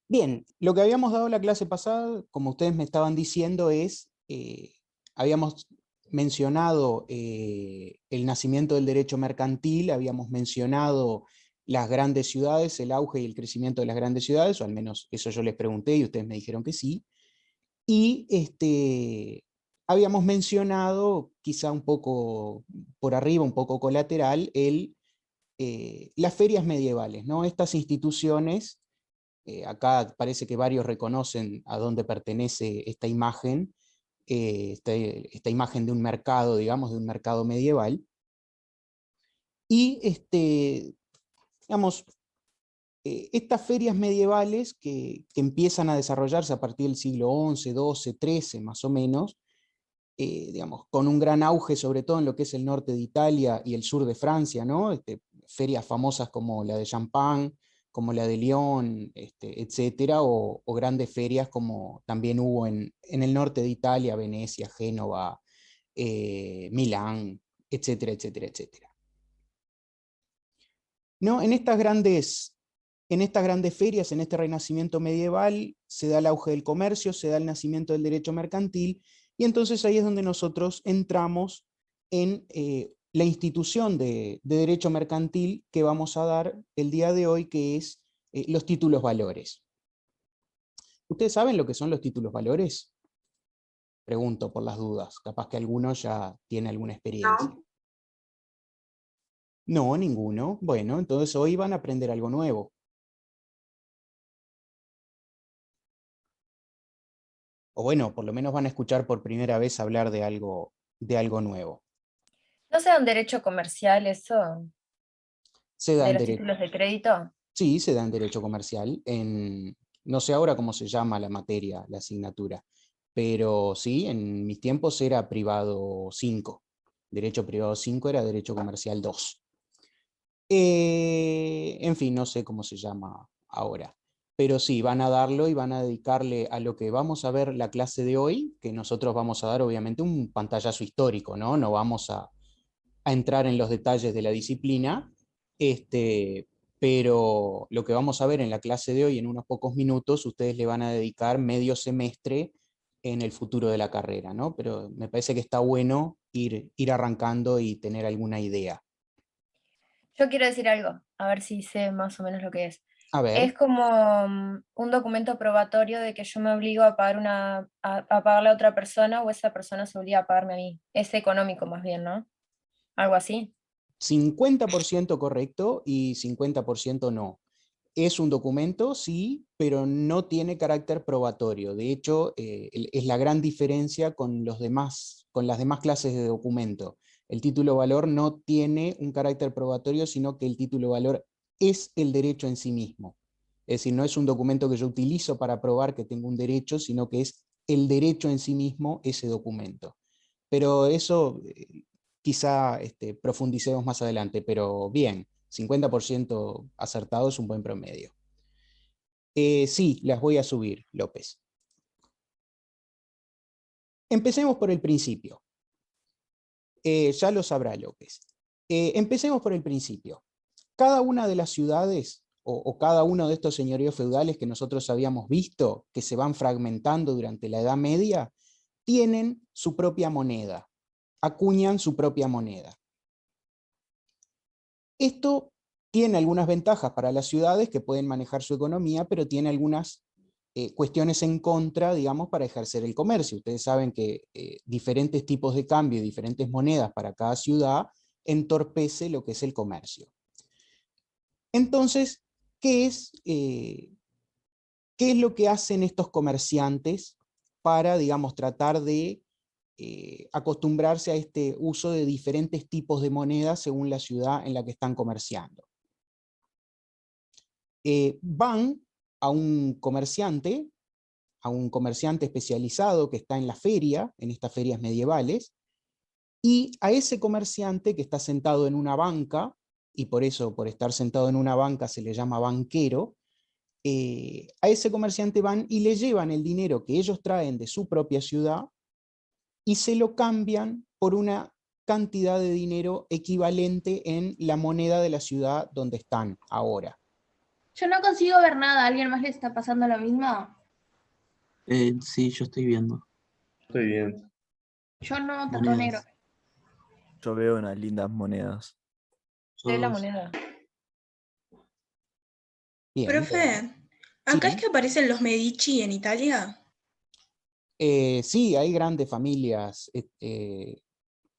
Bien, lo que habíamos dado la clase pasada, como ustedes me estaban diciendo, es, habíamos mencionado el nacimiento del derecho mercantil, habíamos mencionado las grandes ciudades, el auge y el crecimiento de las grandes ciudades, o al menos eso yo les pregunté y ustedes me dijeron que sí, y habíamos mencionado, quizá un poco por arriba, un poco colateral, las ferias medievales, ¿no? Estas instituciones. Acá parece que varios reconocen a dónde pertenece esta imagen, esta imagen de un mercado, digamos, de un mercado medieval. Y, digamos, estas ferias medievales que empiezan a desarrollarse a partir del siglo XI, XII, XIII, más o menos, digamos, con un gran auge, sobre todo en lo que es el norte de Italia y el sur de Francia, ¿no? Ferias famosas como la de Champagne, como la de Lyon, etcétera, o grandes ferias como también hubo en el norte de Italia, Venecia, Génova, Milán, etcétera, etcétera, etcétera. ¿No? En estas grandes ferias, en este renacimiento medieval, se da el auge del comercio, se da el nacimiento del derecho mercantil, y entonces ahí es donde nosotros entramos en la institución de derecho mercantil que vamos a dar el día de hoy, que es los títulos valores. ¿Ustedes saben lo que son los títulos valores? Pregunto por las dudas, capaz que alguno ya tiene alguna experiencia. No. No, ninguno. Bueno, entonces hoy van a aprender algo nuevo. O bueno, por lo menos van a escuchar por primera vez hablar de algo nuevo. ¿No sea un derecho comercial eso, Se da de en los derecho, títulos de crédito? sí, se da en derecho comercial, no sé ahora cómo se llama la materia, la asignatura, pero sí, en mis tiempos era privado 5. Derecho privado 5 era derecho comercial 2. En fin, no sé cómo se llama ahora. Pero sí, van a darlo y van a dedicarle a lo que vamos a ver la clase de hoy, que nosotros vamos a dar obviamente un pantallazo histórico, ¿no? No vamos a entrar en los detalles de la disciplina, pero lo que vamos a ver en la clase de hoy en unos pocos minutos, ustedes le van a dedicar medio semestre en el futuro de la carrera, ¿no? Pero me parece que está bueno ir arrancando y tener alguna idea. Yo quiero decir algo, a ver si sé más o menos lo que es. A Es ver. como un documento probatorio de que yo me obligo a pagar a pagarle a otra persona o esa persona se obliga a pagarme a mí. Es económico más bien, ¿no? Algo así. 50% correcto y 50% no. Es un documento, sí, pero no tiene carácter probatorio. De hecho, es la gran diferencia con las demás clases de documento. El título valor no tiene un carácter probatorio, sino que el título valor es el derecho en sí mismo. Es decir, no es un documento que yo utilizo para probar que tengo un derecho, sino que es el derecho en sí mismo ese documento. Pero eso quizá profundicemos más adelante, pero bien, 50% acertado es un buen promedio. Sí, las voy a subir, López. Empecemos por el principio. Ya lo sabrá López. Empecemos por el principio. Cada una de las ciudades o cada uno de estos señoríos feudales que nosotros habíamos visto, que se van fragmentando durante la Edad Media, tienen su propia moneda, acuñan su propia moneda. Esto tiene algunas ventajas para las ciudades que pueden manejar su economía, pero tiene algunas cuestiones en contra, digamos, para ejercer el comercio. Ustedes saben que diferentes tipos de cambio y diferentes monedas para cada ciudad entorpece lo que es el comercio. Entonces, ¿qué es lo que hacen estos comerciantes para, digamos, tratar de acostumbrarse a este uso de diferentes tipos de monedas según la ciudad en la que están comerciando? Van a un comerciante especializado que está en la feria, en estas ferias medievales, y a ese comerciante que está sentado en una banca, y por eso, por estar sentado en una banca, se le llama banquero, a ese comerciante van y le llevan el dinero que ellos traen de su propia ciudad y se lo cambian por una cantidad de dinero equivalente en la moneda de la ciudad donde están ahora. Yo no consigo ver nada. ¿A alguien más le está pasando lo mismo? Sí, yo estoy viendo. Estoy bien. Yo no, está todo negro. Monedas. Yo veo unas lindas monedas. De la Todos. moneda. Bien. Profe, Sí. acá es que aparecen los Medici en Italia. Sí, hay grandes familias.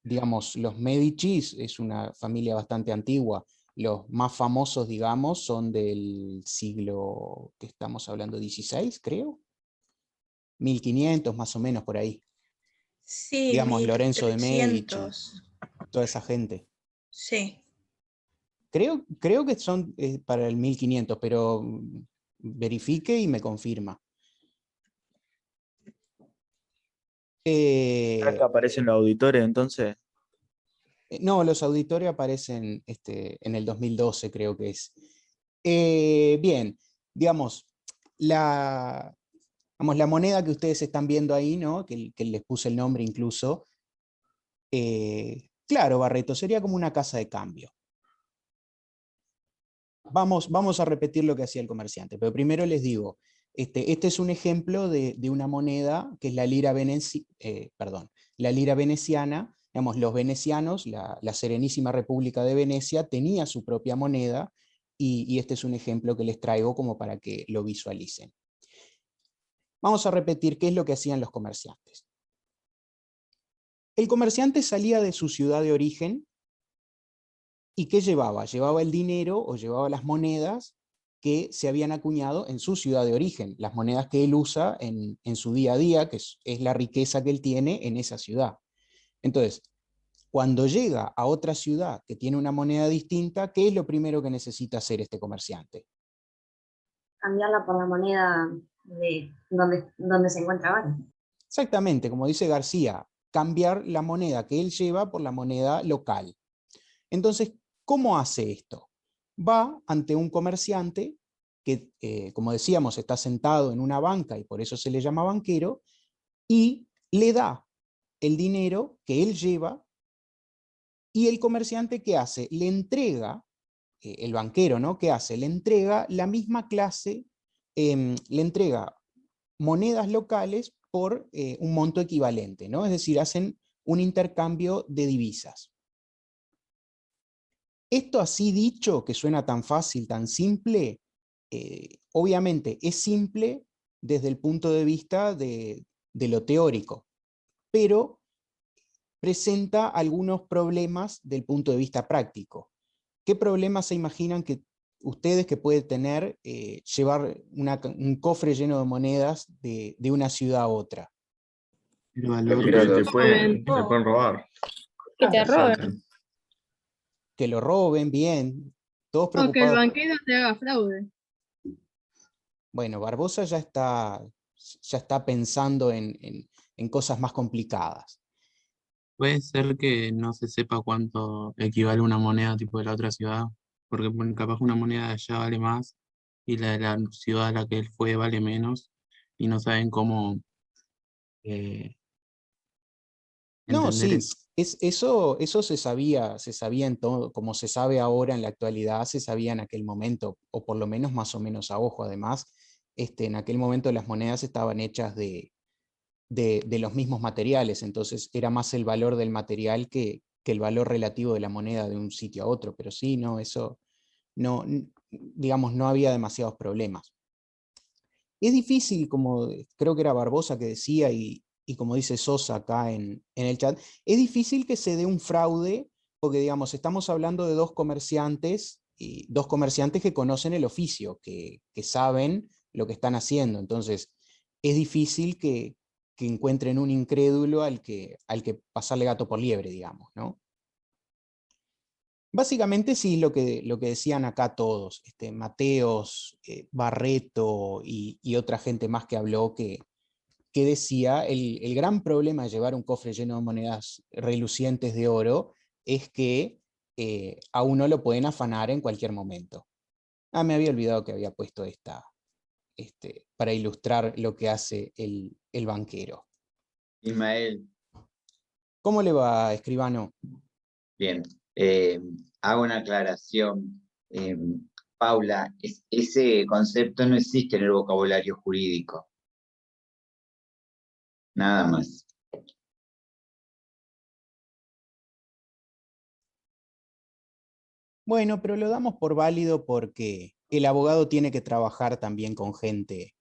Digamos, los Medici es una familia bastante antigua. Los más famosos, digamos, son del siglo, que estamos hablando, 16, creo. 1500, más o menos, por ahí. Sí, Digamos, Lorenzo de Medici, 1300. toda esa gente. Sí. Creo que son para el 1500, pero verifique y me confirma. Acá aparecen los auditores, entonces. No, los auditorios aparecen en el 2012, creo que es. Bien, digamos la moneda que ustedes están viendo ahí, ¿no? Que les puse el nombre incluso. Claro, Barreto, sería como una casa de cambio. Vamos a repetir lo que hacía el comerciante, pero primero les digo, este es un ejemplo de una moneda que es la lira, la lira veneciana. Digamos, los venecianos, la Serenísima República de Venecia, tenía su propia moneda, y este es un ejemplo que les traigo como para que lo visualicen. Vamos a repetir qué es lo que hacían los comerciantes. El comerciante salía de su ciudad de origen, ¿y qué llevaba? Llevaba el dinero o llevaba las monedas que se habían acuñado en su ciudad de origen, las monedas que él usa en su día a día, que es la riqueza que él tiene en esa ciudad. Entonces, cuando llega a otra ciudad que tiene una moneda distinta, ¿qué es lo primero que necesita hacer este comerciante? Cambiarla por la moneda de donde se encuentra ahora. Exactamente, como dice García, cambiar la moneda que él lleva por la moneda local. Entonces, ¿cómo hace esto? Va ante un comerciante que, como decíamos, está sentado en una banca y por eso se le llama banquero, y le da el dinero que él lleva, y el comerciante, ¿qué hace? Le entrega, el banquero, ¿no? ¿Qué hace? Le entrega la misma clase, le entrega monedas locales por un monto equivalente, ¿no? Es decir, hacen un intercambio de divisas. Esto así dicho, que suena tan fácil, tan simple, obviamente es simple desde el punto de vista de lo teórico, pero presenta algunos problemas del punto de vista práctico. ¿Qué problemas se imaginan que ustedes que puede tener llevar un cofre lleno de monedas de una ciudad a otra? El valor. Que te pueden robar. Que te roben. Sacan. Que lo roben, bien, todos O que el preocupados. banquero te haga fraude. Bueno, Barbosa ya está pensando en cosas más complicadas. Puede ser que no se sepa cuánto equivale una moneda tipo de la otra ciudad, porque bueno, capaz una moneda de allá vale más y la de la ciudad a la que él fue vale menos, y no saben cómo eh, No, entender sí, eso. eso se sabía en todo, como se sabe ahora en la actualidad, se sabía en aquel momento, o por lo menos más o menos a ojo. Además, en aquel momento las monedas estaban hechas de los mismos materiales, entonces era más el valor del material que el valor relativo de la moneda de un sitio a otro, pero sí, no, eso, no, digamos, no había demasiados problemas. Es difícil, como creo que era Barbosa que decía, y como dice Sosa acá en el chat, es difícil que se dé un fraude, porque digamos, estamos hablando de dos comerciantes que conocen el oficio, que saben lo que están haciendo. Entonces es difícil que encuentren un incrédulo al que pasarle gato por liebre, digamos, ¿no? Básicamente sí, lo que decían acá todos, Mateos, Barreto y otra gente más que habló, que decía, el gran problema de llevar un cofre lleno de monedas relucientes de oro es que a uno lo pueden afanar en cualquier momento. Ah, me había olvidado que había puesto esta, para ilustrar lo que hace el banquero. Ismael, ¿Cómo le va, escribano? bien. Hago una aclaración. Paula, ese concepto no existe en el vocabulario jurídico. Nada más. Bueno, pero lo damos por válido porque el abogado tiene que trabajar también con gente.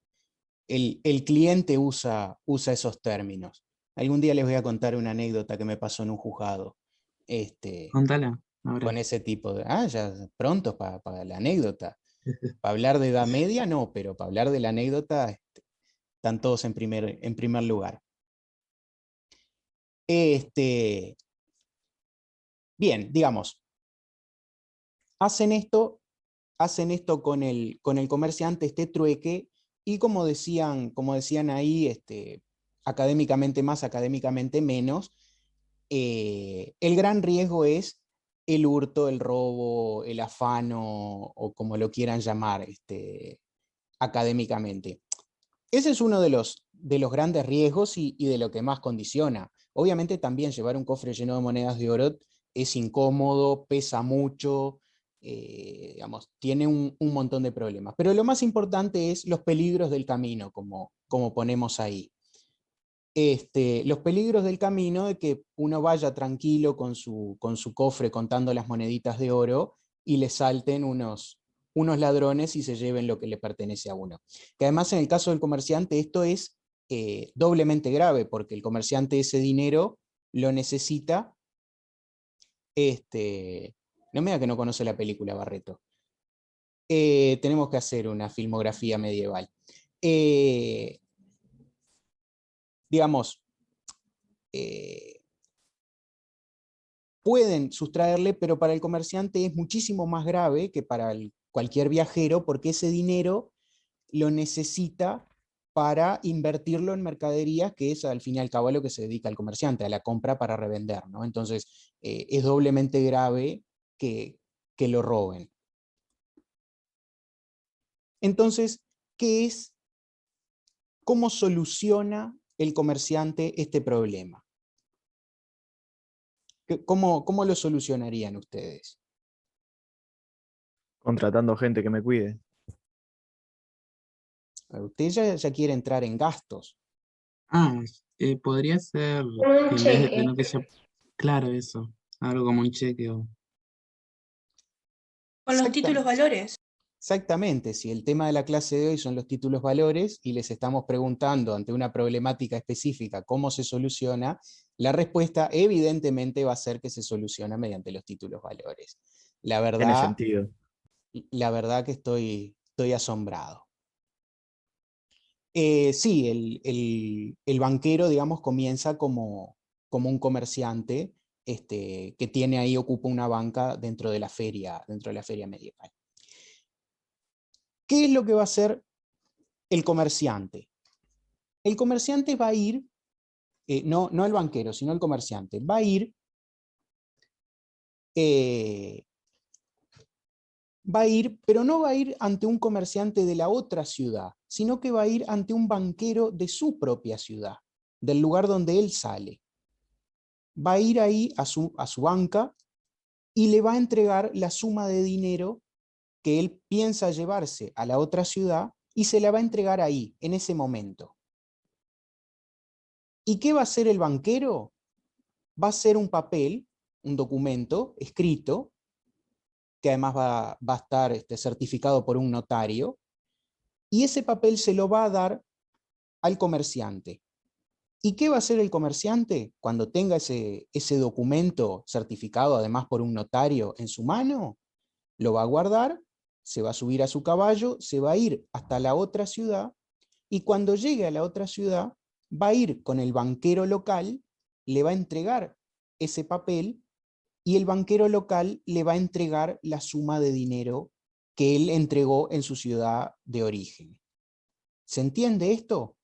El cliente usa esos términos. Algún día les voy a contar una anécdota que me pasó en un juzgado. Contala, ahora. Con ese tipo de... ya pronto para la anécdota. Para hablar de edad media, no, pero para hablar de la anécdota, están todos en primer lugar. Bien, digamos, hacen esto con el comerciante, este trueque, y como decían ahí, académicamente más, académicamente menos, el gran riesgo es el hurto, el robo, el afano, o como lo quieran llamar académicamente. Ese es uno de los grandes riesgos y de lo que más condiciona. Obviamente también llevar un cofre lleno de monedas de oro es incómodo, pesa mucho, digamos, tiene un montón de problemas. Pero lo más importante es los peligros del camino, como ponemos ahí. Los peligros del camino de que uno vaya tranquilo con su cofre contando las moneditas de oro y le salten unos ladrones y se lleven lo que le pertenece a uno. Que además en el caso del comerciante esto es doblemente grave, porque el comerciante ese dinero lo necesita. No me diga que no conoce la película, Barreto. Tenemos que hacer una filmografía medieval. Digamos, pueden sustraerle, pero para el comerciante es muchísimo más grave que para cualquier viajero, porque ese dinero lo necesita para invertirlo en mercaderías, que es al fin y al cabo a lo que se dedica el comerciante, a la compra para revender, ¿no? Entonces, es doblemente grave que lo roben. Entonces, ¿cómo soluciona el comerciante este problema? ¿Cómo lo solucionarían ustedes? Contratando gente que me cuide. Usted ya quiere entrar en gastos. Podría ser, Un en vez de cheque. tener que ser, claro, eso, algo como un cheque o... Con los títulos valores. Exactamente, si el tema de la clase de hoy son los títulos valores y les estamos preguntando ante una problemática específica cómo se soluciona, la respuesta evidentemente va a ser que se soluciona mediante los títulos valores. La Tiene verdad, sentido. que estoy asombrado. Sí, el banquero, digamos, comienza como un comerciante que tiene ahí, ocupa una banca dentro de la feria medieval. ¿Qué es lo que va a hacer el comerciante? El comerciante va a ir, no el banquero, sino el comerciante, va a ir pero no va a ir ante un comerciante de la otra ciudad, sino que va a ir ante un banquero de su propia ciudad, del lugar donde él sale. Va a ir ahí a su banca y le va a entregar la suma de dinero que él piensa llevarse a la otra ciudad y se la va a entregar ahí, en ese momento. ¿Y qué va a hacer el banquero? Va a ser un papel, un documento escrito, que además va a estar certificado por un notario, y ese papel se lo va a dar al comerciante. ¿Y qué va a hacer el comerciante cuando tenga ese documento certificado, además por un notario, en su mano? Lo va a guardar, se va a subir a su caballo, se va a ir hasta la otra ciudad, y cuando llegue a la otra ciudad, va a ir con el banquero local, le va a entregar ese papel, y el banquero local le va a entregar la suma de dinero que él entregó en su ciudad de origen. ¿Se entiende esto?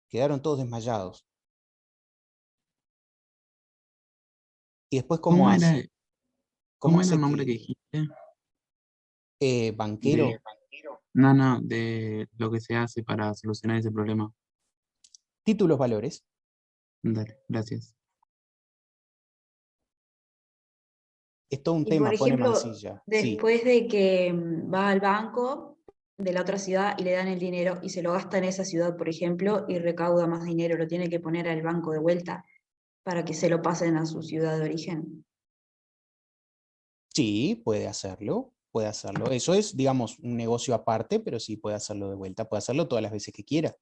Quedaron todos desmayados. Y después, ¿cómo hace? ¿Cómo era el nombre que dijiste? Banquero. No, de lo que se hace para solucionar ese problema. Títulos valores. Dale, gracias. es todo un Y tema, por pone ejemplo, Mansilla. Sí. después de que va al banco de la otra ciudad y le dan el dinero y se lo gasta en esa ciudad, por ejemplo, y recauda más dinero, lo tiene que poner al banco de vuelta para que se lo pasen a su ciudad de origen. Sí, puede hacerlo, puede hacerlo. Eso es, digamos, un negocio aparte, pero sí puede hacerlo de vuelta, puede hacerlo todas las veces que quiera.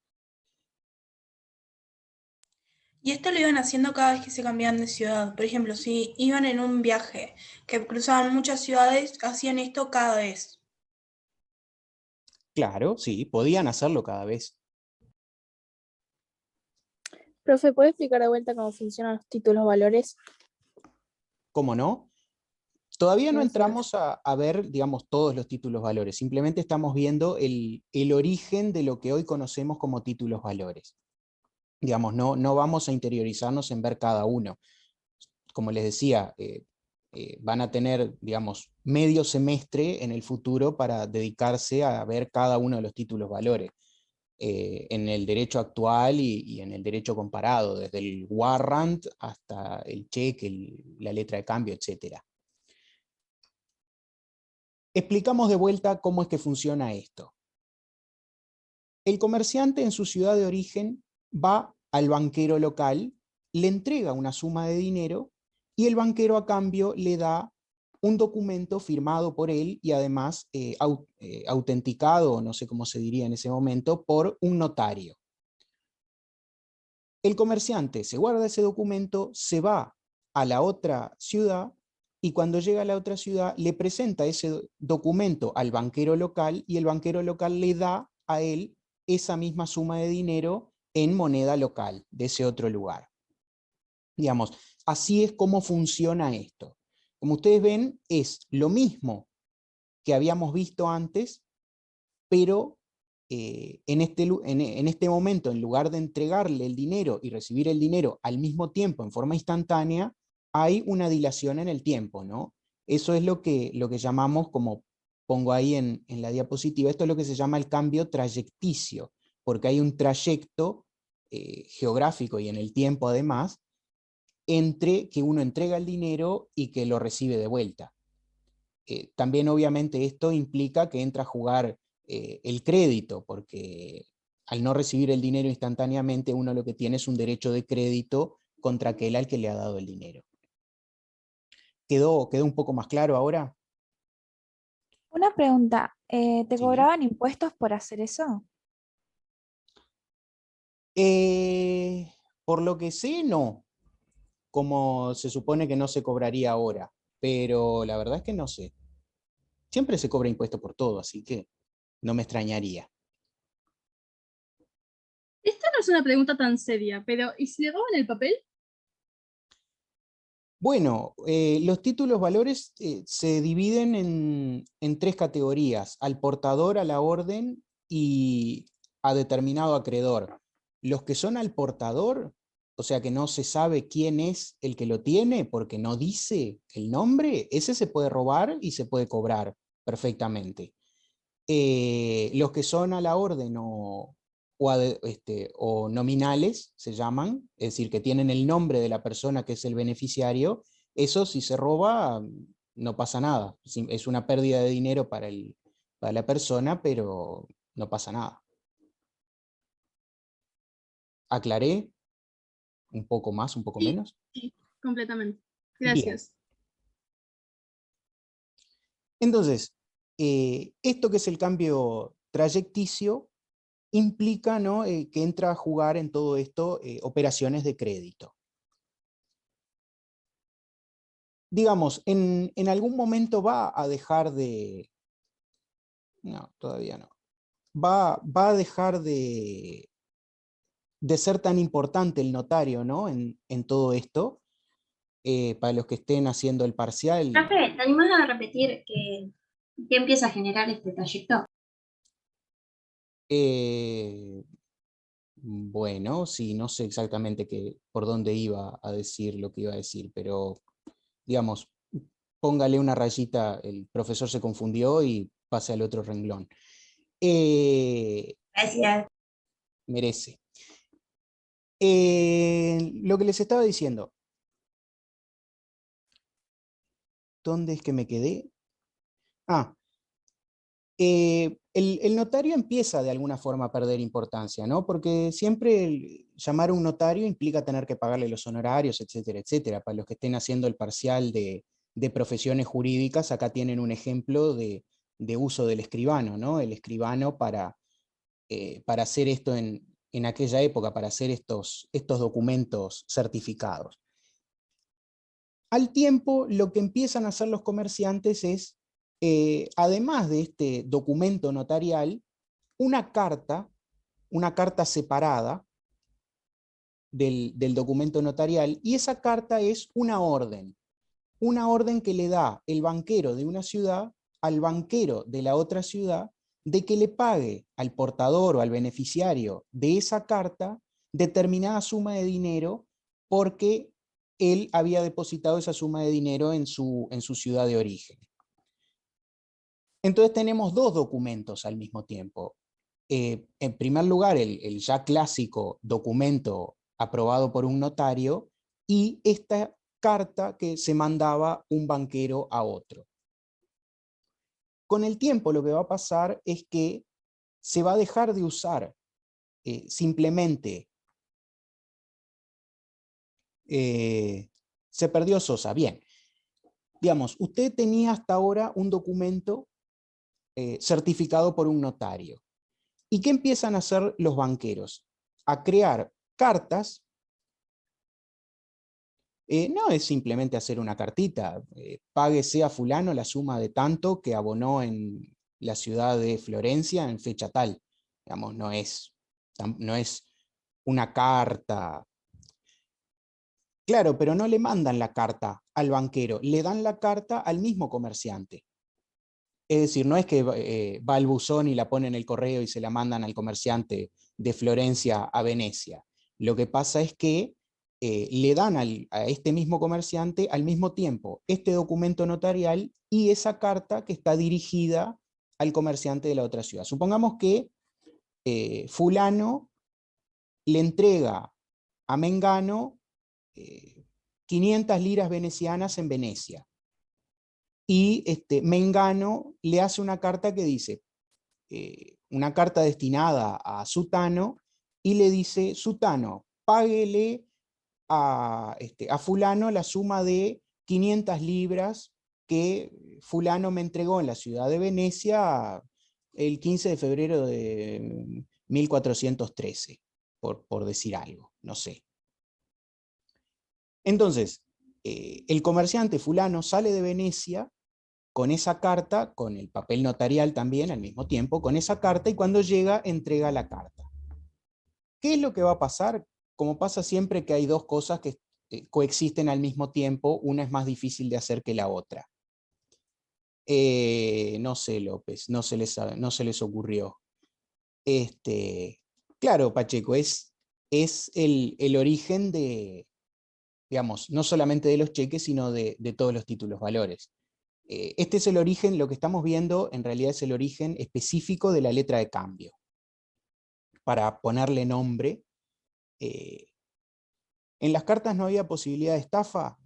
Y esto lo iban haciendo cada vez que se cambiaban de ciudad. Por ejemplo, si iban en un viaje que cruzaban muchas ciudades, hacían esto cada vez. Claro, sí, podían hacerlo cada vez. Profe, ¿puede explicar de vuelta cómo funcionan los títulos valores? ¿Cómo no? Todavía no Gracias. entramos a ver, digamos, todos los títulos valores, simplemente estamos viendo el origen de lo que hoy conocemos como títulos valores. Digamos, no vamos a interiorizarnos en ver cada uno. Como les decía, van a tener, digamos, medio semestre en el futuro para dedicarse a ver cada uno de los títulos valores. En el derecho actual y en el derecho comparado, desde el warrant hasta el cheque, la letra de cambio, etc. Explicamos de vuelta cómo es que funciona esto. El comerciante en su ciudad de origen va al banquero local, le entrega una suma de dinero y el banquero a cambio le da un documento firmado por él y además autenticado, no sé cómo se diría en ese momento, por un notario. El comerciante se guarda ese documento, se va a la otra ciudad y cuando llega a la otra ciudad le presenta ese documento al banquero local y el banquero local le da a él esa misma suma de dinero en moneda local de ese otro lugar. Digamos, así es como funciona esto. Como ustedes ven, es lo mismo que habíamos visto antes, pero en este momento, en lugar de entregarle el dinero y recibir el dinero al mismo tiempo, en forma instantánea, hay una dilación en el tiempo, ¿no? Eso es lo que llamamos, como pongo ahí en la diapositiva, esto es lo que se llama el cambio trayecticio, porque hay un trayecto geográfico y en el tiempo además, entre que uno entrega el dinero y que lo recibe de vuelta. También obviamente esto implica que entra a jugar el crédito, porque al no recibir el dinero instantáneamente, uno lo que tiene es un derecho de crédito contra aquel al que le ha dado el dinero. ¿Quedó un poco más claro ahora? Una pregunta, ¿te Sí. cobraban impuestos por hacer eso? Por lo que sé, no. Como se supone que no se cobraría ahora, pero la verdad es que no sé. Siempre se cobra impuesto por todo, así que no me extrañaría. Esta no es una pregunta tan seria, pero ¿y si le roban el papel? Bueno, los títulos valores se dividen en tres categorías: al portador, a la orden y a determinado acreedor. Los que son al portador, o sea que no se sabe quién es el que lo tiene porque no dice el nombre, ese se puede robar y se puede cobrar perfectamente. Los que son a la orden o nominales, se llaman, es decir, que tienen el nombre de la persona que es el beneficiario, eso si se roba no pasa nada. Es una pérdida de dinero para la persona, pero no pasa nada. ¿Aclaré un poco más, un poco Sí, menos? sí, completamente. Bien. Gracias. Entonces, esto que es el cambio trayecticio implica, ¿no? Que entra a jugar en todo esto operaciones de crédito. Digamos, en algún momento va a dejar de... No, todavía no. Va a dejar de ser tan importante el notario, ¿no? En todo esto. Para los que estén haciendo el parcial. Profe, ¿te animás a repetir qué empieza a generar este trayecto? Bueno, sí, no sé exactamente por dónde iba a decir lo que iba a decir, pero digamos, póngale una rayita, el profesor se confundió y pase al otro renglón. Gracias. Merece. Lo que les estaba diciendo, ¿Dónde es que me quedé? El notario empieza de alguna forma a perder importancia, ¿no? Porque siempre llamar a un notario implica tener que pagarle los honorarios, etcétera, etcétera. Para los que estén haciendo el parcial de profesiones jurídicas, acá tienen un ejemplo de uso del escribano, ¿no? El escribano para hacer esto en aquella época, para hacer estos documentos certificados. Al tiempo, lo que empiezan a hacer los comerciantes es, además de este documento notarial, una carta separada del documento notarial, y esa carta es una orden que le da el banquero de una ciudad al banquero de la otra ciudad, de que le pague al portador o al beneficiario de esa carta determinada suma de dinero porque él había depositado esa suma de dinero en su ciudad de origen. Entonces tenemos dos documentos al mismo tiempo. En primer lugar, el ya clásico documento aprobado por un notario y esta carta que se mandaba un banquero a otro. Con el tiempo lo que va a pasar es que se va a dejar de usar simplemente se perdió Sosa. Bien, digamos, usted tenía hasta ahora un documento certificado por un notario. ¿Y qué empiezan a hacer los banqueros? A crear cartas. No es simplemente hacer una cartita, páguese a fulano la suma de tanto que abonó en la ciudad de Florencia en fecha tal. Digamos, no es una carta. Claro, pero no le mandan la carta al banquero, le dan la carta al mismo comerciante. Es decir, no es que va al buzón y la pone en el correo y se la mandan al comerciante de Florencia a Venecia. Lo que pasa es que le dan a este mismo comerciante al mismo tiempo este documento notarial y esa carta que está dirigida al comerciante de la otra ciudad. Supongamos que fulano le entrega a Mengano 500 liras venecianas en Venecia. Y Mengano le hace una carta que dice, una carta destinada a Sutano, y le dice, Sutano, páguele a fulano la suma de 500 libras que fulano me entregó en la ciudad de Venecia el 15 de febrero de 1413, por decir algo, no sé. Entonces, el comerciante fulano sale de Venecia con esa carta, con el papel notarial también al mismo tiempo, con esa carta, y cuando llega entrega la carta. ¿Qué es lo que va a pasar? Como pasa siempre que hay dos cosas que coexisten al mismo tiempo, una es más difícil de hacer que la otra. No sé, López, no se les ocurrió. Claro, Pacheco, es el origen de, digamos, no solamente de los cheques, sino de todos los títulos valores. Este es el origen, lo que estamos viendo en realidad es el origen específico de la letra de cambio. Para ponerle nombre, ¿en las cartas no había posibilidad de estafa?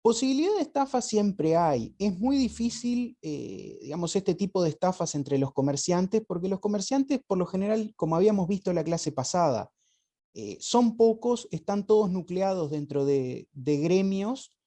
Posibilidad de estafa siempre hay. Es muy difícil, digamos, este tipo de estafas entre los comerciantes, porque los comerciantes, por lo general, como habíamos visto en la clase pasada, son pocos, están todos nucleados dentro de gremios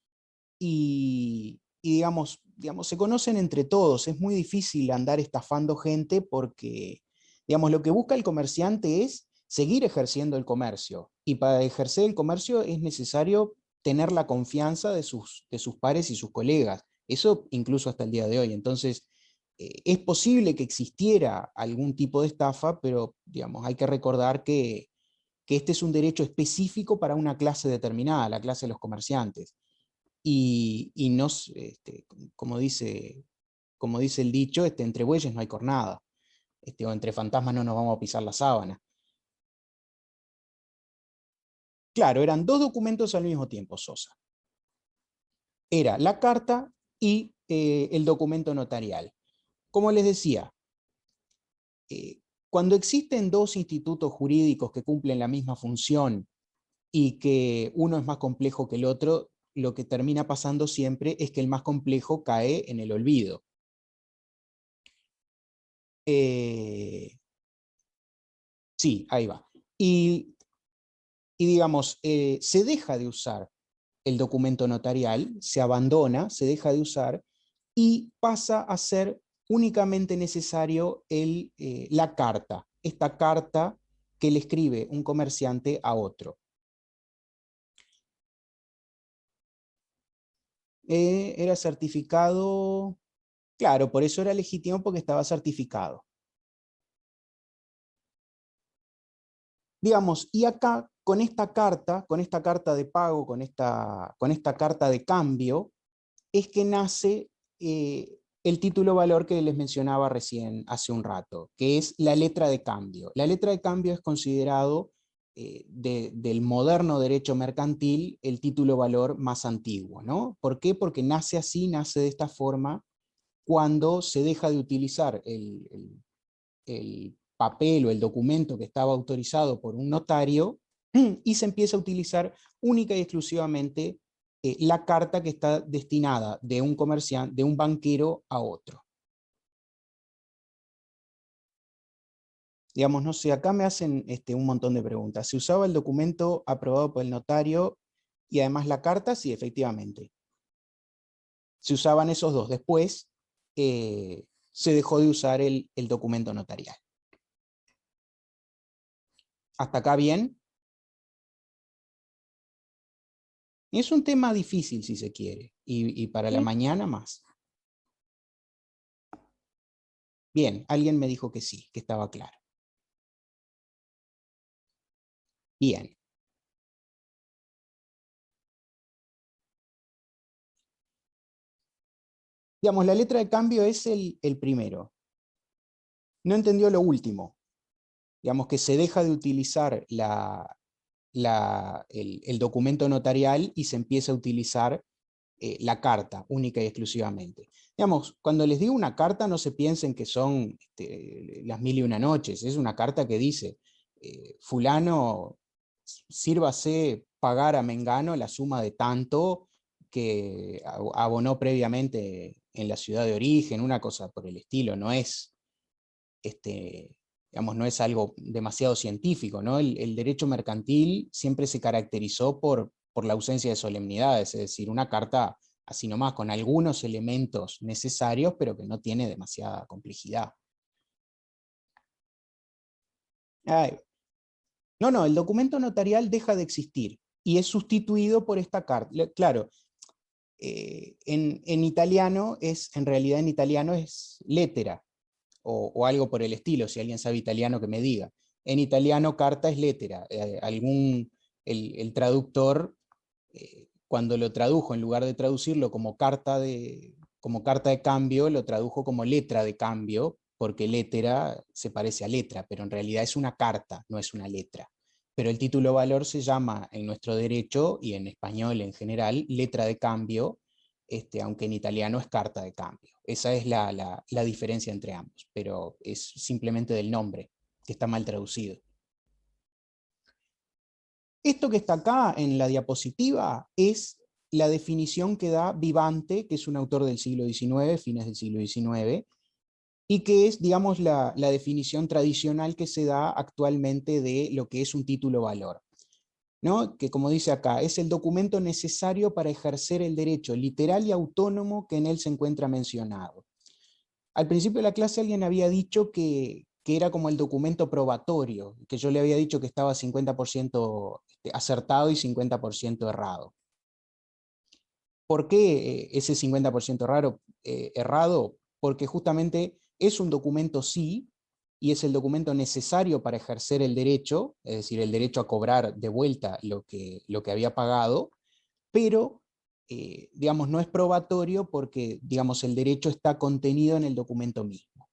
y digamos, se conocen entre todos. Es muy difícil andar estafando gente porque, digamos, lo que busca el comerciante es seguir ejerciendo el comercio. Y para ejercer el comercio es necesario tener la confianza de sus pares y sus colegas. Eso incluso hasta el día de hoy. Entonces, es posible que existiera algún tipo de estafa, pero digamos, hay que recordar que este es un derecho específico para una clase determinada, la clase de los comerciantes. Y no, como dice el dicho, entre bueyes no hay cornada, o entre fantasmas no nos vamos a pisar la sábana. Claro, eran dos documentos al mismo tiempo, Sosa. Era la carta y el documento notarial. Como les decía, cuando existen dos institutos jurídicos que cumplen la misma función y que uno es más complejo que el otro, lo que termina pasando siempre es que el más complejo cae en el olvido. Sí, ahí va. Y digamos, se deja de usar el documento notarial, se abandona, se deja de usar, y pasa a ser únicamente necesario la carta, esta carta que le escribe un comerciante a otro. Era certificado, claro, por eso era legítimo, porque estaba certificado. Digamos, y acá, con esta carta de pago, con esta carta de cambio, es que nace el título valor que les mencionaba recién hace un rato, que es la letra de cambio. La letra de cambio es considerado del moderno derecho mercantil el título valor más antiguo, ¿no? ¿Por qué? Porque nace así, nace de esta forma, cuando se deja de utilizar el papel o el documento que estaba autorizado por un notario y se empieza a utilizar única y exclusivamente la carta que está destinada de un comerciante, de un banquero a otro. Digamos, no sé, acá me hacen un montón de preguntas. ¿Se usaba el documento aprobado por el notario y además la carta? Sí, efectivamente. Se usaban esos dos. Después se dejó de usar el documento notarial. ¿Hasta acá bien? Es un tema difícil, si se quiere, y para la mañana más. Bien, alguien me dijo que sí, que estaba claro. Bien. Digamos, la letra de cambio es el primero. No entendió lo último. Digamos que se deja de utilizar el documento notarial y se empieza a utilizar la carta, única y exclusivamente. Digamos, cuando les digo una carta, no se piensen que son las 1001 noches. Es una carta que dice, fulano, sírvase pagar a Mengano la suma de tanto que abonó previamente en la ciudad de origen, una cosa por el estilo. No es, digamos, no es algo demasiado científico, ¿no? El derecho mercantil siempre se caracterizó por la ausencia de solemnidades, es decir, una carta así nomás, con algunos elementos necesarios, pero que no tiene demasiada complejidad. No, el documento notarial deja de existir y es sustituido por esta carta. Claro, en italiano en realidad en italiano es lettera, o algo por el estilo, si alguien sabe italiano que me diga. En italiano carta es lettera. El traductor, cuando lo tradujo, en lugar de traducirlo como carta de cambio, lo tradujo como letra de cambio, porque lettera se parece a letra, pero en realidad es una carta, no es una letra. Pero el título valor se llama en nuestro derecho, y en español en general, letra de cambio, aunque en italiano es carta de cambio. Esa es la diferencia entre ambos, pero es simplemente del nombre, que está mal traducido. Esto que está acá en la diapositiva es la definición que da Vivante, que es un autor del siglo XIX, fines del siglo XIX, y que es, digamos, la definición tradicional que se da actualmente de lo que es un título valor, ¿no? Que, como dice acá, es el documento necesario para ejercer el derecho literal y autónomo que en él se encuentra mencionado. Al principio de la clase alguien había dicho que era como el documento probatorio, que yo le había dicho que estaba 50% acertado y 50% errado. ¿Por qué ese 50% errado? Porque justamente es un documento sí, y es el documento necesario para ejercer el derecho, es decir, el derecho a cobrar de vuelta lo que había pagado, pero digamos, no es probatorio porque, digamos, el derecho está contenido en el documento mismo.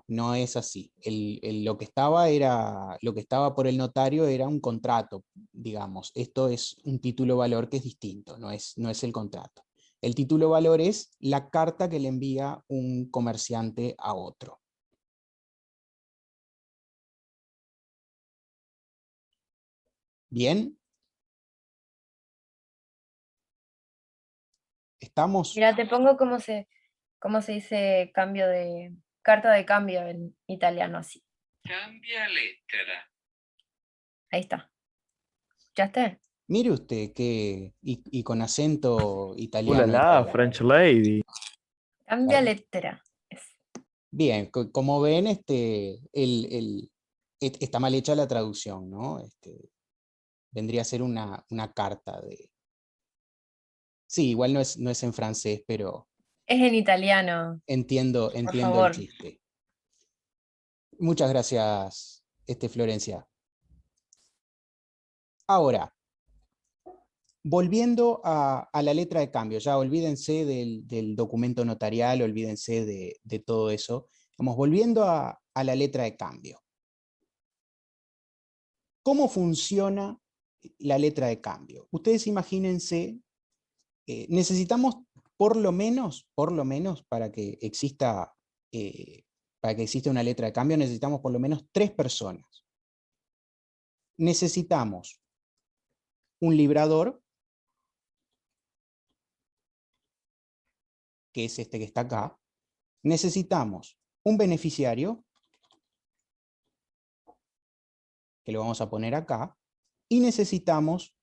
No es así. Lo que estaba por el notario era un contrato, digamos. Esto es un título valor que es distinto, no es el contrato. El título valor es la carta que le envía un comerciante a otro. ¿Bien? ¿Estamos? Mira, te pongo cómo se dice cambio de carta de cambio en italiano así. Cambia lettera. Ahí está. ¿Ya está? Mire usted que, y con acento italiano. ¡Ulala, French lady! Cambia lettera. Bien, como ven, está mal hecha la traducción, ¿no? Vendría a ser una carta de... Sí, igual no es en francés, pero Es en italiano. entiendo el favor. chiste. Muchas gracias, Florencia. Ahora, volviendo a la letra de cambio, ya olvídense del documento notarial, olvídense de todo eso. Vamos, volviendo a la letra de cambio. ¿Cómo funciona la letra de cambio? Ustedes imagínense, necesitamos por lo menos, para que exista una letra de cambio, necesitamos por lo menos 3 personas. Necesitamos un librador, que es este que está acá. Necesitamos un beneficiario, que lo vamos a poner acá, y necesitamos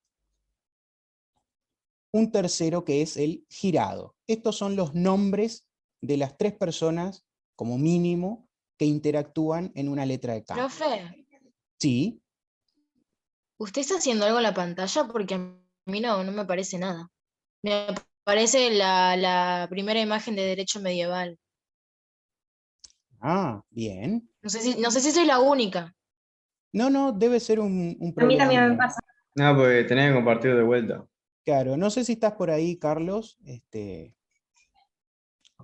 un tercero que es el girado. Estos son los nombres de las 3 personas, como mínimo, que interactúan en una letra de cambio. Profe, Sí, ¿usted está haciendo algo en la pantalla? Porque a mí no me parece nada. Me parece la primera imagen de derecho medieval. bien. No sé si soy la única. No, debe ser un A mí problema. también me pasa. No, porque tenía que compartir de vuelta. Claro, no sé si estás por ahí, Carlos,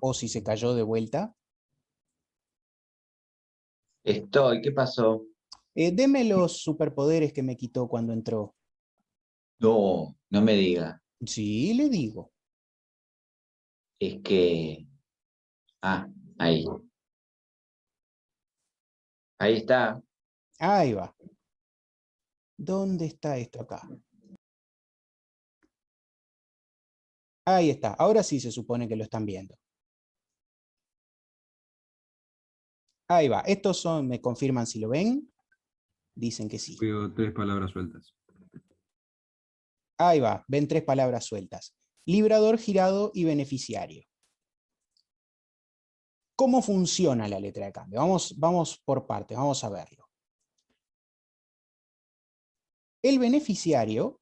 o si se cayó de vuelta. Estoy, ¿qué pasó? Deme los superpoderes que me quitó cuando entró. No, no me diga. Sí, le digo. Es que... Ah, ahí. Ahí está. Ahí va. ¿Dónde está esto acá? Ahí está. Ahora sí se supone que lo están viendo. Ahí va. Estos son, me confirman si lo ven. Dicen que sí. Veo 3 palabras sueltas. Ahí va. Ven 3 palabras sueltas. Librador, girado y beneficiario. ¿Cómo funciona la letra de cambio? Vamos por partes, vamos a verlo. El beneficiario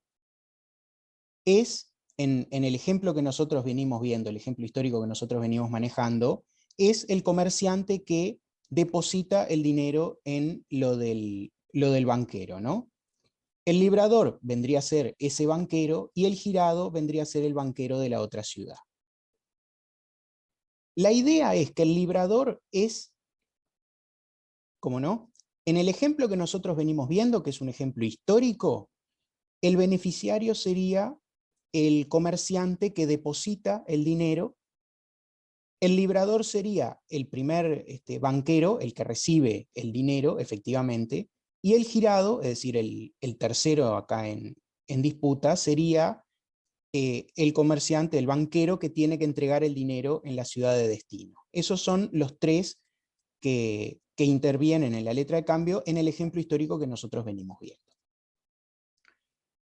es, en el ejemplo que nosotros venimos viendo, el ejemplo histórico que nosotros venimos manejando, es el comerciante que deposita el dinero en lo del banquero, ¿no? El librador vendría a ser ese banquero y el girado vendría a ser el banquero de la otra ciudad. La idea es que el librador es, ¿cómo no? En el ejemplo que nosotros venimos viendo, que es un ejemplo histórico, el beneficiario sería el comerciante que deposita el dinero. El librador sería el primer banquero, el que recibe el dinero, efectivamente, y el girado, es decir, el tercero acá en disputa, sería el comerciante, el banquero que tiene que entregar el dinero en la ciudad de destino. Esos son los 3 que intervienen en la letra de cambio en el ejemplo histórico que nosotros venimos viendo.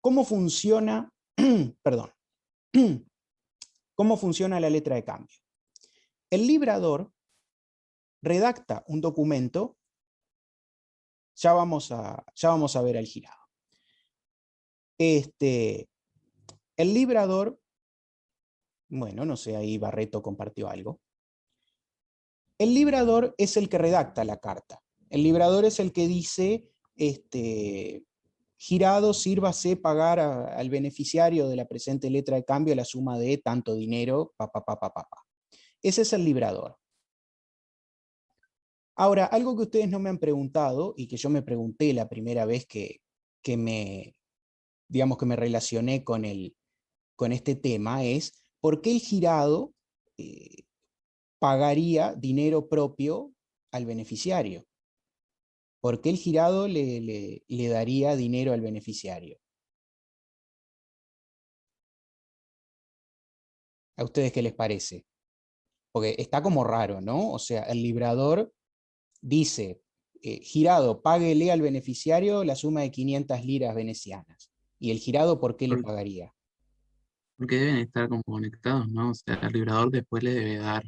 ¿Cómo funciona, perdón, cómo funciona la letra de cambio? El librador redacta un documento, ya vamos a ver al girado. El librador, bueno, no sé, ahí Barreto compartió algo. El librador es el que redacta la carta. El librador es el que dice, girado, sírvase pagar al beneficiario de la presente letra de cambio la suma de tanto dinero, Ese es el librador. Ahora, algo que ustedes no me han preguntado y que yo me pregunté la primera vez que me relacioné con este tema es, ¿por qué el girado pagaría dinero propio al beneficiario? ¿Por qué el girado le daría dinero al beneficiario? ¿A ustedes qué les parece? Porque está como raro, ¿no? O sea, el librador dice, girado, páguele al beneficiario la suma de 500 liras venecianas. ¿Y el girado por qué le pagaría? Porque deben estar como conectados, ¿no? O sea, el librador después le debe dar,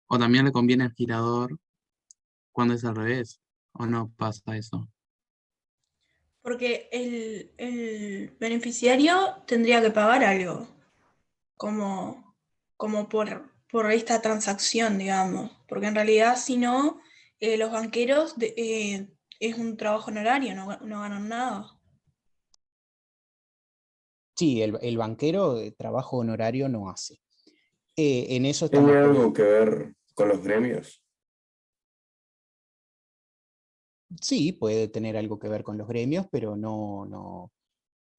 o también le conviene al girador cuando es al revés, o no pasa eso. Porque el beneficiario tendría que pagar algo, como por esta transacción, digamos. Porque en realidad, si no, los banqueros es un trabajo honorario, no ganan nada. Sí, el banquero de trabajo honorario no hace. En eso ¿Tiene estamos todos. algo que ver con los gremios? Sí, puede tener algo que ver con los gremios, pero no,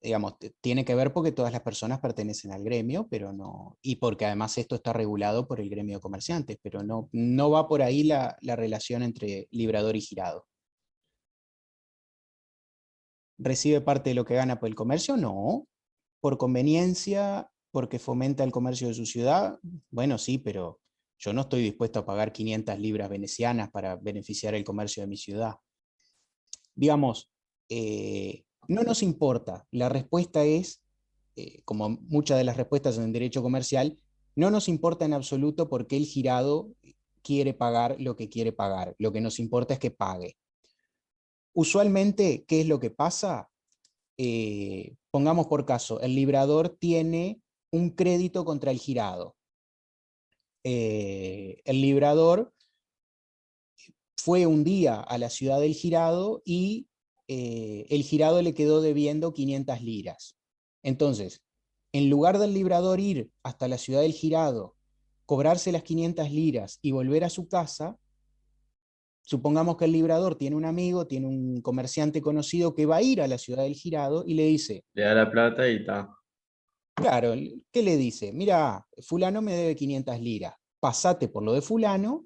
digamos, tiene que ver porque todas las personas pertenecen al gremio, pero no, y porque además esto está regulado por el gremio de comerciantes, pero no va por ahí la relación entre librador y girado. ¿Recibe parte de lo que gana por el comercio? No. ¿Por conveniencia? ¿Porque fomenta el comercio de su ciudad? Bueno, sí, pero yo no estoy dispuesto a pagar 500 libras venecianas para beneficiar el comercio de mi ciudad. Digamos, no nos importa. La respuesta es, como muchas de las respuestas en derecho comercial, no nos importa en absoluto por qué el girado quiere pagar lo que quiere pagar. Lo que nos importa es que pague. Usualmente, ¿qué es lo que pasa? Pongamos por caso, el librador tiene un crédito contra el girado. El librador fue un día a la ciudad del girado y el girado le quedó debiendo 500 liras. Entonces, en lugar del librador ir hasta la ciudad del girado, cobrarse las 500 liras y volver a su casa, supongamos que el librador tiene un amigo, tiene un comerciante conocido que va a ir a la ciudad del girado y le dice, Le da la plata y está. claro, ¿qué le dice? Mira, fulano me debe 500 liras, pasate por lo de fulano,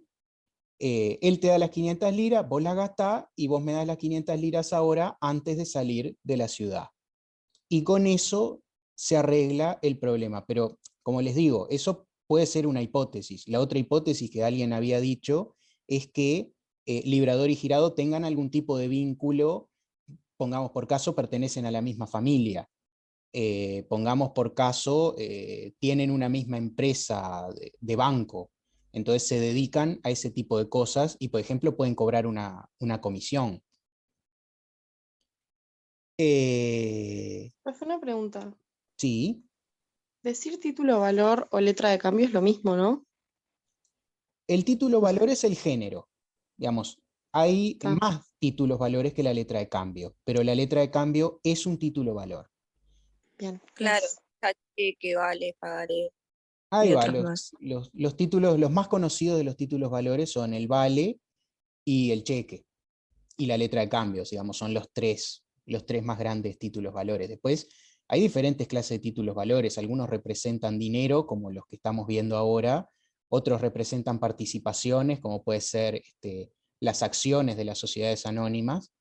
él te da las 500 liras, vos las gastás y vos me das las 500 liras ahora antes de salir de la ciudad. Y con eso se arregla el problema. Pero, como les digo, eso puede ser una hipótesis. La otra hipótesis que alguien había dicho es que librador y girado tengan algún tipo de vínculo, pongamos por caso, pertenecen a la misma familia. Pongamos por caso, tienen una misma empresa de banco, entonces se dedican a ese tipo de cosas y, por ejemplo, pueden cobrar una comisión. Profe, una pregunta. Sí. Decir título, valor o letra de cambio es lo mismo, ¿no? El título valor es el género. Digamos, hay más títulos valores que la letra de cambio, pero la letra de cambio es un título valor. Bien. Claro, que vale, pagaré. Ahí Y va, otros más. los títulos, los más conocidos de los títulos valores son el vale y el cheque. Y la letra de cambio, digamos, son los tres más grandes títulos valores. Después hay diferentes clases de títulos valores, algunos representan dinero, como los que estamos viendo ahora, otros representan participaciones, como puede ser las acciones de las sociedades anónimas,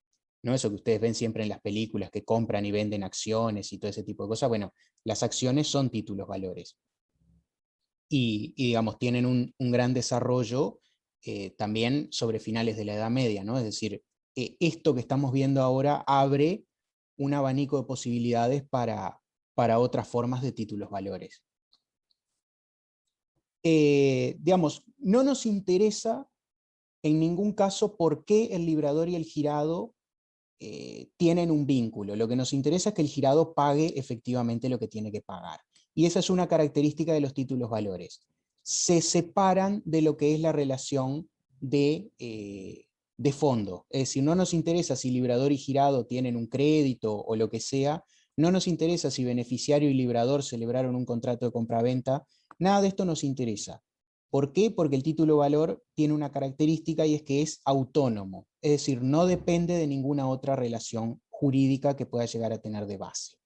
¿no? Eso que ustedes ven siempre en las películas, que compran y venden acciones y todo ese tipo de cosas. Bueno, las acciones son títulos valores. Y digamos, tienen un gran desarrollo también sobre finales de la Edad Media, ¿no? Es decir, esto que estamos viendo ahora abre un abanico de posibilidades para otras formas de títulos valores. Digamos, no nos interesa en ningún caso por qué el librador y el girado tienen un vínculo. Lo que nos interesa es que el girado pague efectivamente lo que tiene que pagar. Y esa es una característica de los títulos valores. Se separan de lo que es la relación de fondo. Es decir, no nos interesa si librador y girado tienen un crédito o lo que sea, no nos interesa si beneficiario y librador celebraron un contrato de compraventa, nada de esto nos interesa. ¿Por qué? Porque el título valor tiene una característica y es que es autónomo, es decir, no depende de ninguna otra relación jurídica que pueda llegar a tener de base.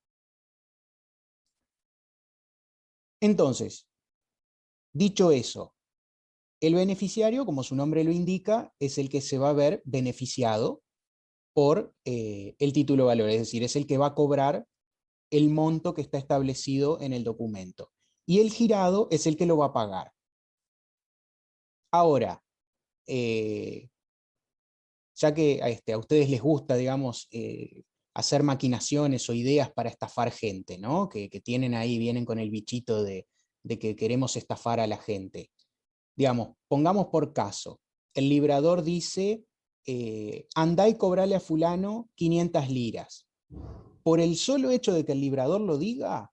Entonces, dicho eso, El beneficiario, como su nombre lo indica, es el que se va a ver beneficiado por el título valor, es decir, es el que va a cobrar el monto que está establecido en el documento. Y el girado es el que lo va a pagar. Ahora, ya que a ustedes les gusta, digamos, hacer maquinaciones o ideas para estafar gente, ¿no? Que tienen ahí, vienen con el bichito de que queremos estafar a la gente. Digamos, pongamos por caso, el librador dice, andá y cobrale a fulano 500 liras. Por el solo hecho de que el librador lo diga,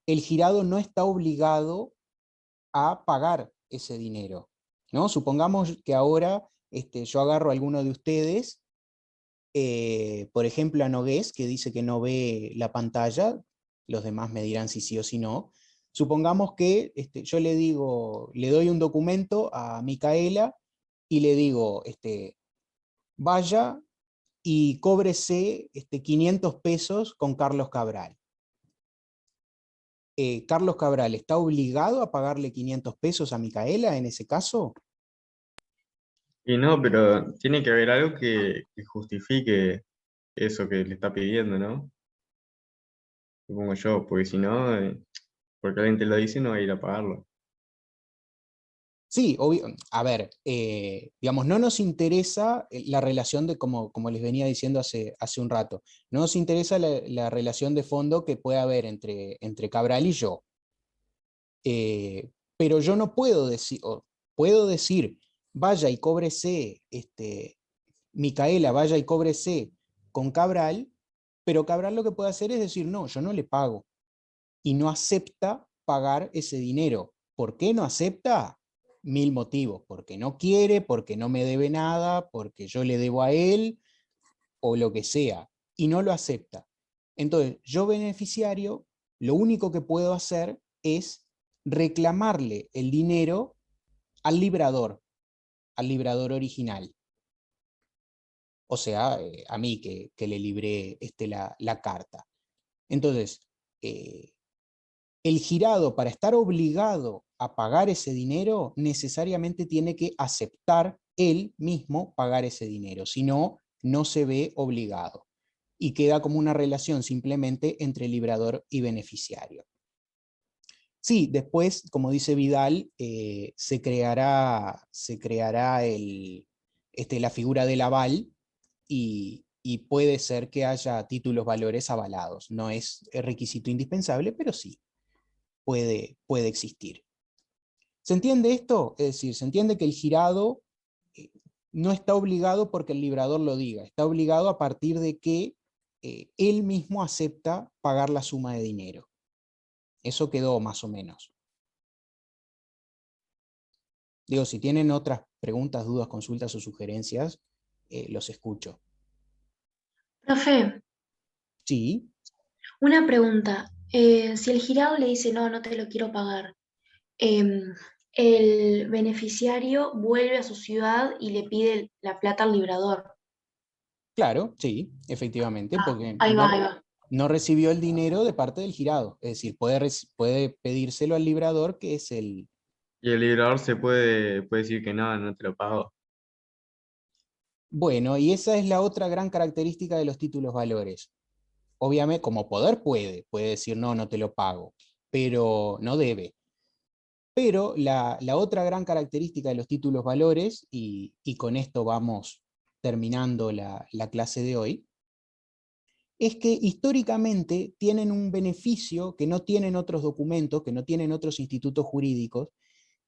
el girado no está obligado a pagar ese dinero, ¿no? Supongamos que ahora yo agarro a alguno de ustedes, por ejemplo a Nogués, que dice que no ve la pantalla, los demás me dirán si sí o si no. Supongamos que yo le digo, le doy un documento a Micaela y le digo, vaya y cóbrese 500 pesos con Carlos Cabral. ¿Carlos Cabral está obligado a pagarle 500 pesos a Micaela en ese caso? Y no, pero tiene que haber algo que justifique eso que le está pidiendo, ¿no? Supongo yo, porque si no, porque alguien te lo dice, no va a ir a pagarlo. Sí, a ver, digamos, no nos interesa la relación de, como les venía diciendo hace un rato, no nos interesa la relación de fondo que puede haber entre Cabral y yo. Pero yo no puedo decir, puedo decir, vaya y cóbrese, Micaela, vaya y cóbrese con Cabral, pero Cabral lo que puede hacer es decir, no, yo no le pago, y no acepta pagar ese dinero. ¿Por qué no acepta? 1000 motivos, porque no quiere, porque no me debe nada, porque yo le debo a él, o lo que sea, y no lo acepta. Entonces, yo beneficiario, lo único que puedo hacer es reclamarle el dinero al librador original. O sea, a mí que le libré la carta. Entonces, el girado, para estar obligado a pagar ese dinero, necesariamente tiene que aceptar él mismo pagar ese dinero, si no, no se ve obligado. Y queda como una relación simplemente entre librador y beneficiario. Sí, después, como dice Vidal, se creará la figura del aval y puede ser que haya títulos valores avalados. No es el requisito indispensable, pero sí puede existir. ¿Se entiende esto? Es decir, se entiende que el girado no está obligado porque el librador lo diga, está obligado a partir de que él mismo acepta pagar la suma de dinero. Eso quedó más o menos. Digo, si tienen otras preguntas, dudas, consultas o sugerencias, los escucho. Profe, Sí. una pregunta. Si el girado le dice no, no te lo quiero pagar, el beneficiario vuelve a su ciudad y le pide la plata al librador. Claro, sí, efectivamente, porque Ahí va, ahí va. no recibió el dinero de parte del girado. Es decir, puede pedírselo al librador, que es el... Y el librador puede decir que no, no te lo pago. Bueno, y esa es la otra gran característica de los títulos valores. Obviamente, como poder puede decir no, no te lo pago, pero no debe. Pero la otra gran característica de los títulos valores, y con esto vamos terminando la clase de hoy, es que históricamente tienen un beneficio que no tienen otros documentos, que no tienen otros institutos jurídicos,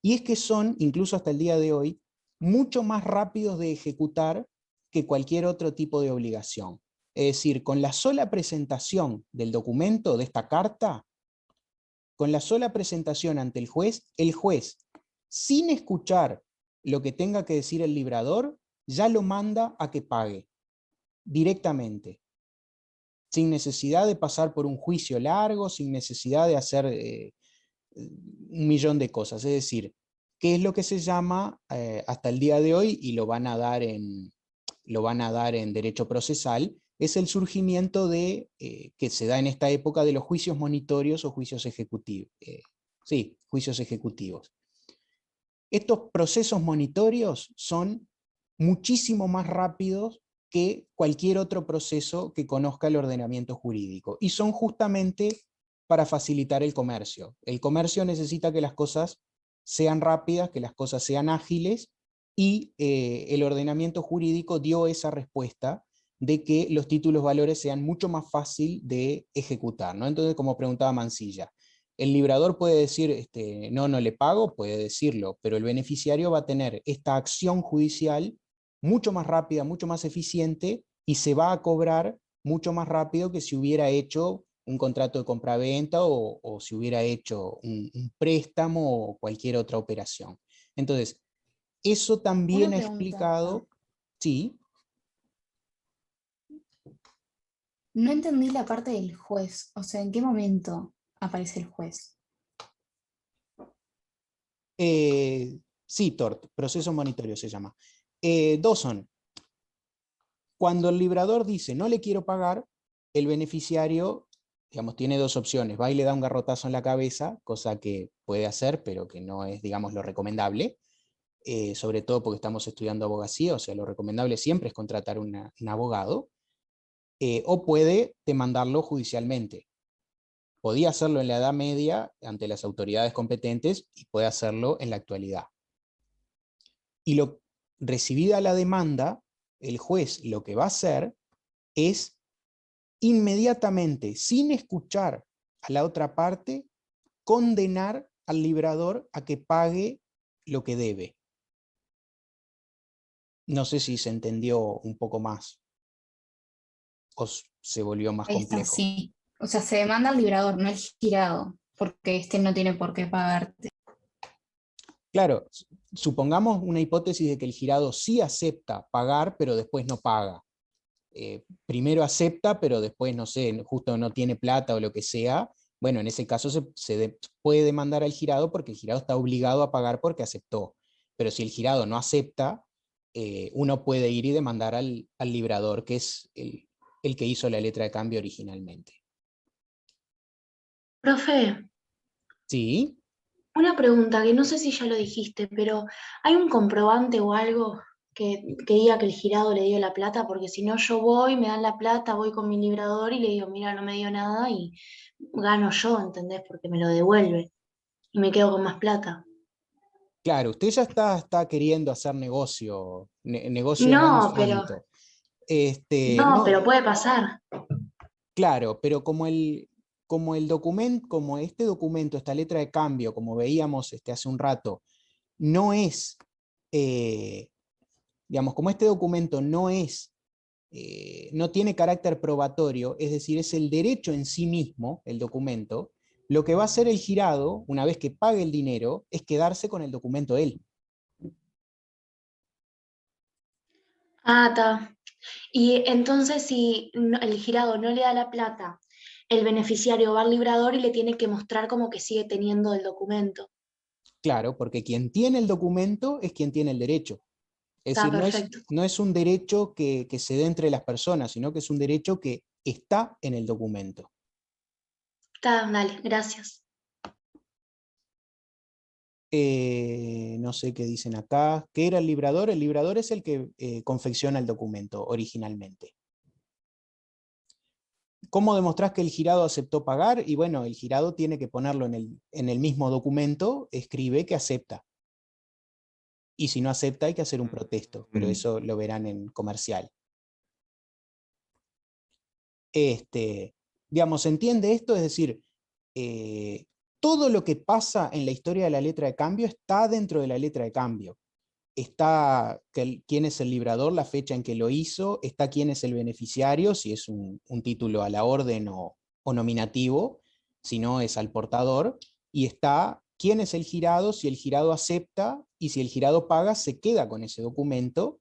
y es que son, incluso hasta el día de hoy, mucho más rápidos de ejecutar que cualquier otro tipo de obligación. Es decir, con la sola presentación del documento, de esta carta, con la sola presentación ante el juez, sin escuchar lo que tenga que decir el librador, ya lo manda a que pague directamente, sin necesidad de pasar por un juicio largo, sin necesidad de hacer un millón de cosas. Es decir, ¿qué es lo que se llama hasta el día de hoy, y lo van a dar en derecho procesal, es el surgimiento que se da en esta época de los juicios monitorios o juicios ejecutivos. Sí, juicios ejecutivos. Estos procesos monitorios son muchísimo más rápidos que cualquier otro proceso que conozca el ordenamiento jurídico, y son justamente para facilitar el comercio. El comercio necesita que las cosas sean rápidas, que las cosas sean ágiles, y el ordenamiento jurídico dio esa respuesta de que los títulos valores sean mucho más fácil de ejecutar, ¿no? Entonces, como preguntaba Mansilla, el librador puede decir, no le pago, puede decirlo, pero el beneficiario va a tener esta acción judicial mucho más rápida, mucho más eficiente, y se va a cobrar mucho más rápido que si hubiera hecho un contrato de compraventa o si hubiera hecho un préstamo o cualquier otra operación. Entonces, eso también Una ha pregunta. explicado, sí. No entendí la parte del juez. O sea, ¿en qué momento aparece el juez? Sí, TORT, proceso monitorio se llama. Dos son. Cuando el librador dice no le quiero pagar, el beneficiario, digamos, tiene dos opciones: va y le da un garrotazo en la cabeza, cosa que puede hacer, pero que no es, digamos, lo recomendable, sobre todo porque estamos estudiando abogacía, o sea, lo recomendable siempre es contratar un abogado, o puede demandarlo judicialmente. Podía hacerlo en la Edad Media ante las autoridades competentes y puede hacerlo en la actualidad. Y recibida la demanda, el juez lo que va a hacer es inmediatamente, sin escuchar a la otra parte, condenar al librador a que pague lo que debe. No sé si se entendió un poco más o se volvió más Ahí está, complejo. sí. O sea, se demanda al librador, no el girado, porque este no tiene por qué pagarte. Claro, supongamos una hipótesis de que el girado sí acepta pagar, pero después no paga. Primero acepta, pero después, no sé, justo no tiene plata o lo que sea. Bueno, en ese caso se puede demandar al girado porque el girado está obligado a pagar porque aceptó. Pero si el girado no acepta, uno puede ir y demandar al librador, que es el que hizo la letra de cambio originalmente. Profe, ¿Sí? una pregunta que no sé si ya lo dijiste, pero ¿hay un comprobante o algo que diga que el girado le dio la plata? Porque si no, yo voy, me dan la plata, voy con mi librador y le digo, mira, no me dio nada y gano yo, ¿entendés? Porque me lo devuelve y me quedo con más plata. Claro, usted ya está queriendo hacer negocio, negocio no en No, su pero, ámbito. no, pero puede pasar. Claro, pero como este documento, esta letra de cambio, como veíamos hace un rato, no es, digamos, como este documento no es, no tiene carácter probatorio, es decir, es el derecho en sí mismo, el documento, lo que va a hacer el girado, una vez que pague el dinero, es quedarse con el documento él. Ah, está. Y entonces si el girado no le da la plata, el beneficiario va al librador y le tiene que mostrar como que sigue teniendo el documento. Claro, porque quien tiene el documento es quien tiene el derecho. Es Está decir, perfecto. no es un derecho que se dé entre las personas, sino que es un derecho que está en el documento. Está, dale, gracias. No sé qué dicen acá. ¿Qué era el librador? El librador es el que confecciona el documento originalmente. ¿Cómo demostrás que el girado aceptó pagar? Y bueno, el girado tiene que ponerlo en el mismo documento, escribe que acepta. Y si no acepta hay que hacer un protesto, pero eso lo verán en comercial. Digamos, ¿se entiende esto? Es decir, todo lo que pasa en la historia de la letra de cambio está dentro de la letra de cambio. Está quién es el librador, la fecha en que lo hizo, está quién es el beneficiario, si es un título a la orden o nominativo, si no es al portador, y está quién es el girado, si el girado acepta, y si el girado paga, se queda con ese documento,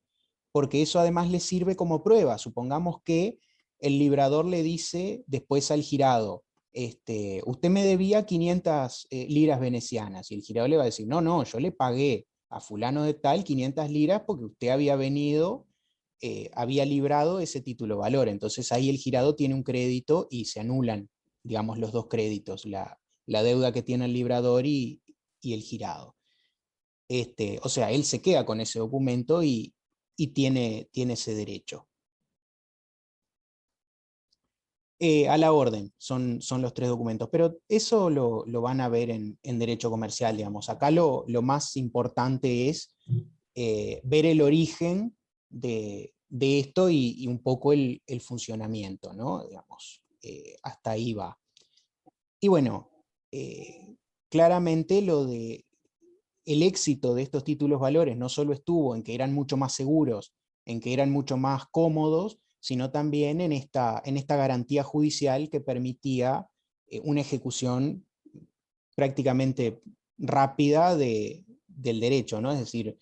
porque eso además le sirve como prueba. Supongamos que el librador le dice después al girado, usted me debía 500 liras venecianas, y el girado le va a decir, no, yo le pagué a fulano de tal 500 liras porque usted había venido, había librado ese título valor. Entonces ahí el girado tiene un crédito y se anulan, digamos, los dos créditos, la deuda que tiene el librador y el girado. o sea, él se queda con ese documento y tiene ese derecho. A la orden, son los 3 documentos, pero eso lo van a ver en derecho comercial, digamos. Acá lo más importante es ver el origen de esto y un poco el funcionamiento, ¿no? Digamos, hasta ahí va. Y bueno, claramente el éxito de estos títulos valores no solo estuvo en que eran mucho más seguros, en que eran mucho más cómodos, sino también en esta garantía judicial que permitía una ejecución prácticamente rápida del derecho, ¿no? Es decir,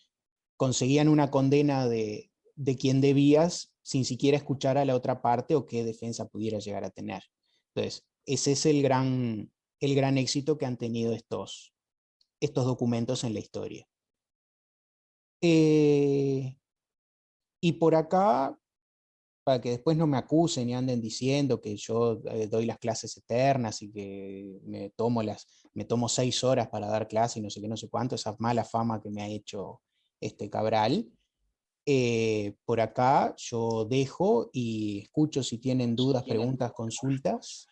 conseguían una condena de quien debías sin siquiera escuchar a la otra parte o qué defensa pudiera llegar a tener. Entonces, ese es el gran éxito que han tenido estos documentos en la historia. Y por acá, para que después no me acusen y anden diciendo que yo doy las clases eternas y que me tomo 6 horas para dar clase y no sé qué, no sé cuánto, esa mala fama que me ha hecho Cabral. Por acá yo dejo y escucho si tienen dudas, preguntas, consultas.